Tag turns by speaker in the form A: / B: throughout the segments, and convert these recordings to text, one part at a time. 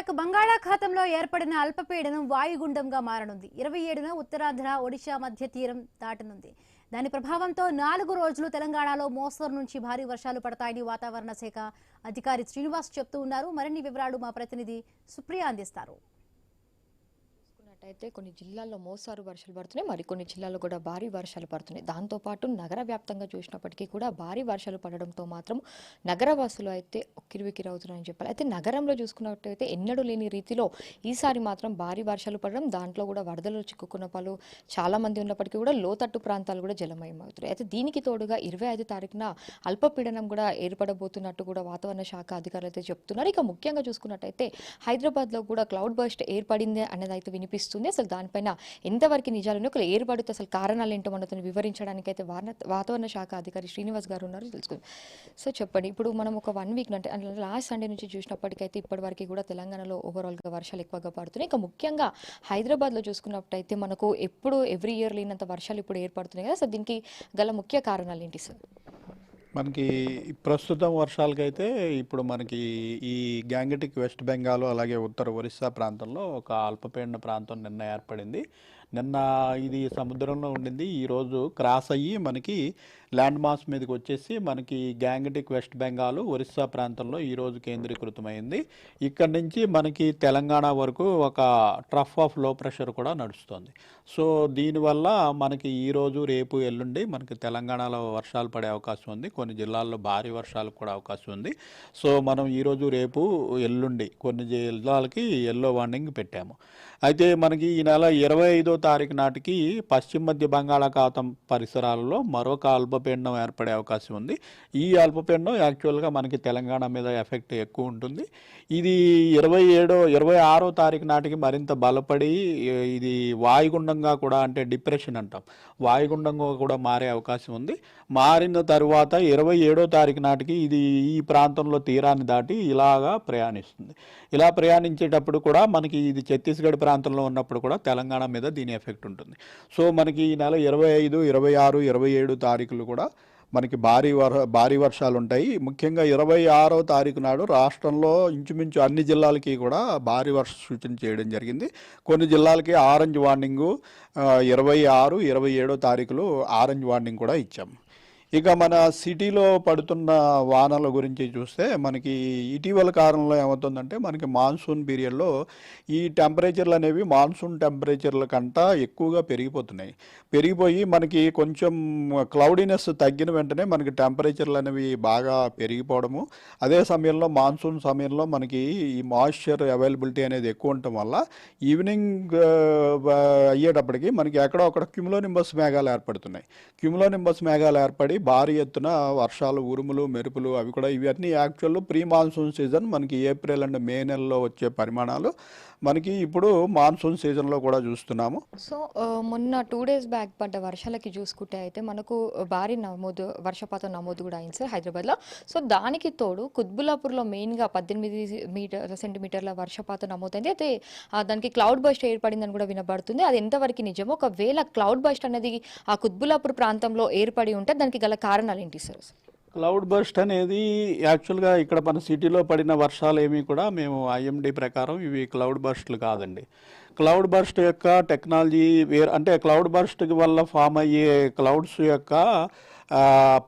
A: మరొక బంగాళాఖాతంలో ఏర్పడిన అల్పపీడనం వాయుగుండంగా మారనుంది. 27న ఉత్తరాంధ్ర, ఒడిశా మధ్య తీరం దాటనుంది. దాని ప్రభావంతో 4 రోజులు తెలంగాణలో మోస్తరు నుంచి భారీ వర్షాలు పడతాయని వాతావరణ శాఖ అధికారి శ్రీనివాస్ చెప్తూ ఉన్నారు. మరిన్ని వివరాలు మా ప్రతినిధి సుప్రియ అందిస్తారు.
B: అయితే కొన్ని జిల్లాల్లో మోస్తారు వర్షాలు పడుతున్నాయి, మరికొన్ని జిల్లాల్లో కూడా భారీ వర్షాలు పడుతున్నాయి. దాంతోపాటు నగర వ్యాప్తంగా చూసినప్పటికీ కూడా భారీ వర్షాలు పడడంతో మాత్రం నగరవాసులు అయితే ఉక్కిరిబిక్కిరి అవుతున్నారని చెప్పాలి. అయితే నగరంలో చూసుకున్నట్టయితే ఎన్నడూ లేని రీతిలో ఈసారి మాత్రం భారీ వర్షాలు పడడం, దాంట్లో కూడా వరదలు చిక్కుకున్న పలు చాలా మంది ఉన్నప్పటికీ కూడా లోతట్టు ప్రాంతాలు కూడా జలమయం అవుతున్నాయి. అయితే దీనికి తోడుగా 25 తారీఖున అల్పపీడనం కూడా ఏర్పడబోతున్నట్టు కూడా వాతావరణ శాఖ అధికారులు అయితే చెప్తున్నారు. ఇక ముఖ్యంగా చూసుకున్నట్టయితే హైదరాబాద్లో కూడా క్లౌడ్ బర్స్ట్ ఏర్పడింది అనేది అయితే వినిపిస్తుంది. అసలు దానిపైన ఎంతవరకు నిజాలను ఒకరు ఏర్పడితే అసలు కారణాలు ఏంటో మనతో వివరించడానికి అయితే వాతావరణ శాఖ అధికారి శ్రీనివాస్ గారు ఉన్నారు, తెలుసుకుందాం. సో చెప్పండి, ఇప్పుడు మనం ఒక 1 వీక్ అంటే లాస్ట్ సండే నుంచి చూసినప్పటికైతే ఇప్పటి వరకు కూడా తెలంగాణలో ఓవరాల్గా వర్షాలు ఎక్కువగా పడుతున్నాయి. ఇక ముఖ్యంగా హైదరాబాద్లో చూసుకున్నట్టయితే మనకు ఎప్పుడు ఎవ్రీ ఇయర్ లేనంత వర్షాలు ఇప్పుడు ఏర్పడుతున్నాయి కదా. సో దీనికి గల ముఖ్య కారణాలు ఏంటి సార్?
C: మనకి ప్రస్తుతం వర్షాలకైతే ఇప్పుడు మనకి ఈ గ్యాంగటిక్ వెస్ట్ బెంగాల్ అలాగే ఉత్తర ఒరిస్సా ప్రాంతంలో ఒక అల్పపీడన ప్రాంతం నిన్న ఏర్పడింది. నిన్న ఇది సముద్రంలో ఉండింది, ఈరోజు క్రాస్ అయ్యి మనకి ల్యాండ్ మాస్ మీదకి వచ్చేసి మనకి గ్యాంగటిక్ వెస్ట్ బెంగాల్ ఒరిస్సా ప్రాంతంలో ఈరోజు కేంద్రీకృతమైంది. ఇక్కడి నుంచి మనకి తెలంగాణ వరకు ఒక ట్రఫ్ ఆఫ్ లో ప్రెషర్ కూడా నడుస్తుంది. సో దీనివల్ల మనకి ఈరోజు రేపు ఎల్లుండి మనకి తెలంగాణలో వర్షాలు పడే అవకాశం ఉంది, కొన్ని జిల్లాల్లో భారీ వర్షాలు కూడా అవకాశం ఉంది. సో మనం ఈరోజు రేపు ఎల్లుండి కొన్ని జిల్లాలకి ఎల్లో వార్నింగ్ పెట్టాము. అయితే మనకి ఈ నెల 25వ తారీఖు నాటికి పశ్చిమ మధ్య బంగాళాఖాతం పరిసరాలలో మరొక అల్పపీడనం ఏర్పడే అవకాశం ఉంది. ఈ అల్పపీడనం యాక్చువల్గా మనకి తెలంగాణ మీద ఎఫెక్ట్ ఎక్కువ ఉంటుంది. ఇది 26వ తారీఖు నాటికి మరింత బలపడి ఇది వాయుగుండంగా కూడా, అంటే డిప్రెషన్ అంటాం, వాయుగుండంగా కూడా మారే అవకాశం ఉంది. మారిన తరువాత 27వ తారీఖు నాటికి ఇది ఈ ప్రాంతంలో తీరాన్ని దాటి ఇలాగా ప్రయాణిస్తుంది. ఇలా ప్రయాణించేటప్పుడు కూడా మనకి ఇది ఛత్తీస్గఢ్ ప్రాంతంలో ఉన్నప్పుడు కూడా తెలంగాణ మీద దీని ఎఫెక్ట్ ఉంటుంది. సో మనకి ఈ నెల 25, 26, 27 తారీఖులు కూడా మనకి భారీ వర్షాలు ఉంటాయి. ముఖ్యంగా 26వ తారీఖు నాడు రాష్ట్రంలో ఇంచుమించు అన్ని జిల్లాలకి కూడా భారీ వర్ష సూచన చేయడం జరిగింది. కొన్ని జిల్లాలకి ఆరెంజ్ వార్నింగు 26, 27 తారీఖులు ఆరెంజ్ వార్నింగ్ కూడా ఇచ్చాము. ఇక మన సిటీలో పడుతున్న వానల గురించి చూస్తే మనకి ఇటీవల కాలంలో ఏమవుతుందంటే మనకి మాన్సూన్ పీరియడ్లో ఈ టెంపరేచర్లు అనేవి మాన్సూన్ టెంపరేచర్ల కంటా ఎక్కువగా పెరిగిపోయి మనకి కొంచెం క్లౌడీనెస్ తగ్గిన వెంటనే మనకి టెంపరేచర్లు అనేవి బాగా పెరిగిపోవడము, అదే సమయంలో మాన్సూన్ సమయంలో మనకి ఈ మాయిశ్చర్ అవైలబిలిటీ అనేది ఎక్కువ ఉండటం వల్ల ఈవినింగ్ అయ్యేటప్పటికి మనకి ఎక్కడో అక్కడ క్యుములోనింబస్ మేఘాలు ఏర్పడుతున్నాయి. క్యుములోనింబస్ మేఘాలు ఏర్పడి భారీ ఎత్తున వర్షాలు, ఉరుములు, మెరుపులు అవి కూడా, ఇవన్నీ యాక్చువల్ ప్రీ మాన్సూన్ సీజన్ మనకి ఏప్రిల్ అండ్ మే నెలలో వచ్చే పరిమాణాలు మనకి ఇప్పుడు మాన్సూన్ సీజన్లో కూడా చూస్తున్నాము.
B: సో మొన్న 2 days బ్యాక్ పడ్డ వర్షాలకి చూసుకుంటే అయితే మనకు భారీ వర్షపాతం నమోదు కూడా అయింది సార్ హైదరాబాద్లో. సో దానికి తోడు కుత్బుల్లాపూర్లో మెయిన్గా 18 సెంటీమీటర్ల వర్షపాతం నమోదైంది. అయితే దానికి క్లౌడ్ బస్ట్ ఏర్పడిందని కూడా వినబడుతుంది. అది ఎంతవరకు నిజమో, ఒకవేళ క్లౌడ్ బస్ట్ అనేది ఆ కుత్బుల్లాపూర్ ప్రాంతంలో ఏర్పడి ఉంటే దానికి గల కారణాలు ఏంటి సార్?
C: క్లౌడ్ బర్స్ట్ అనేది యాక్చువల్గా ఇక్కడ మన సిటీలో పడిన వర్షాలు ఏమీ కూడా మేము ఐఎండీ ప్రకారం ఇవి క్లౌడ్ బర్స్ట్లు కాదండి. క్లౌడ్ బర్స్ట్ యొక్క టెక్నాలజీ వేరు, అంటే క్లౌడ్ బర్స్ట్ వల్ల ఫామ్ అయ్యే క్లౌడ్స్ యొక్క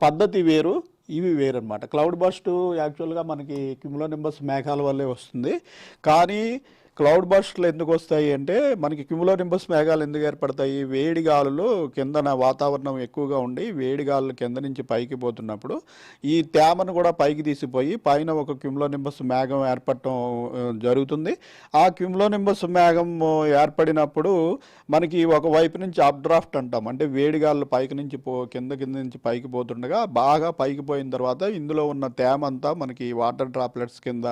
C: పద్ధతి వేరు, ఇవి వేరు అనమాట. క్లౌడ్ బర్స్ట్ యాక్చువల్గా మనకి క్యుములోనింబస్ మేఘాల వల్లే వస్తుంది. కానీ క్లౌడ్ బర్స్ట్లు ఎందుకు వస్తాయి అంటే మనకి క్యుములోనింబస్ మేఘాలు ఎందుకు ఏర్పడతాయి? వేడి గాలులు కిందన వాతావరణం ఎక్కువగా ఉండి వేడి గాలులు కింద నుంచి పైకి పోతున్నప్పుడు ఈ తేమను కూడా పైకి తీసిపోయి పైన ఒక క్యుములోనింబస్ మేఘం ఏర్పడటం జరుగుతుంది. ఆ క్యుములోనింబస్ మేఘం ఏర్పడినప్పుడు మనకి ఒక వైపు నుంచి అప్ డ్రాఫ్ట్ అంటాం, అంటే వేడి గాలులు పైకి నుంచి కింద నుంచి పైకి పోతుండగా బాగా పైకి పోయిన తర్వాత ఇందులో ఉన్న తేమ అంతా మనకి వాటర్ డ్రాప్లెట్స్ కింద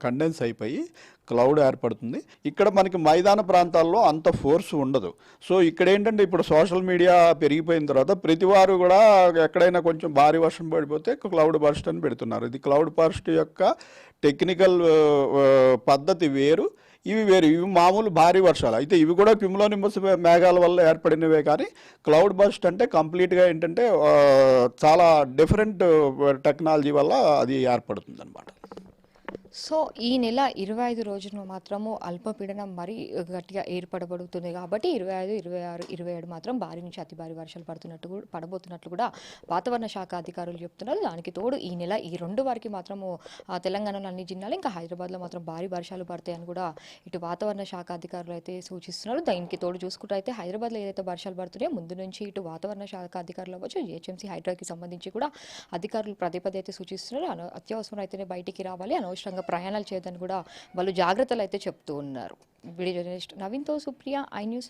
C: కండెన్స్ అయిపోయి క్లౌడ్ ఏర్పడుతుంది. ఇక్కడ మనకి మైదాన ప్రాంతాల్లో అంత ఫోర్స్ ఉండదు. సో ఇక్కడ ఏంటంటే ఇప్పుడు సోషల్ మీడియా పెరిగిపోయిన తర్వాత ప్రతి వారు కూడా ఎక్కడైనా కొంచెం భారీ వర్షం పడిపోతే క్లౌడ్ బర్స్ట్ అని పెడుతున్నారు. ఇది క్లౌడ్ బర్స్ట్ యొక్క టెక్నికల్ పద్ధతి వేరు, ఇవి వేరు. ఇవి మామూలు భారీ వర్షాలు అయితే ఇవి కూడా క్యుములోనింబస్ మేఘాల వల్ల ఏర్పడినవే. కానీ క్లౌడ్ బర్స్ట్ అంటే కంప్లీట్గా ఏంటంటే చాలా డిఫరెంట్ టెక్నాలజీ వల్ల అది ఏర్పడుతుంది అనమాట.
B: సో ఈ నెల 25 రోజున మాత్రము అల్పపీడనం మరీ గట్టిగా ఏర్పడబడుతుంది కాబట్టి 25, 26, 27 మాత్రం భారీ నుంచి అతి భారీ వర్షాలు పడబోతున్నట్లు కూడా వాతావరణ శాఖ అధికారులు చెప్తున్నారు. దానికి తోడు ఈ నెల ఈ 2 వారికి మాత్రము తెలంగాణలో అన్ని జిల్లాలు ఇంకా హైదరాబాద్లో మాత్రం భారీ వర్షాలు పడతాయని కూడా ఇటు వాతావరణ శాఖ అధికారులు అయితే సూచిస్తున్నారు. దానికి తోడు చూసుకుంటే అయితే హైదరాబాద్లో ఏదైతే వర్షాలు పడుతున్నాయో ముందు నుంచి ఇటు వాతావరణ శాఖ అధికారులు అవ్వచ్చు, జిహెచ్ఎంసీ హైడ్రాకి సంబంధించి కూడా అధికారులు పదే పదే అయితే సూచిస్తున్నారు. అత్యవసరం అయితేనే బయటికి రావాలి, అనవసరంగా ప్రయాణాలు చేయదని కూడా వాళ్ళు జాగ్రత్తలు అయితే చెప్తూ ఉన్నారు. వీడియో జర్నలిస్ట్ నవీన్తో సుప్రియ, ఐ న్యూస్.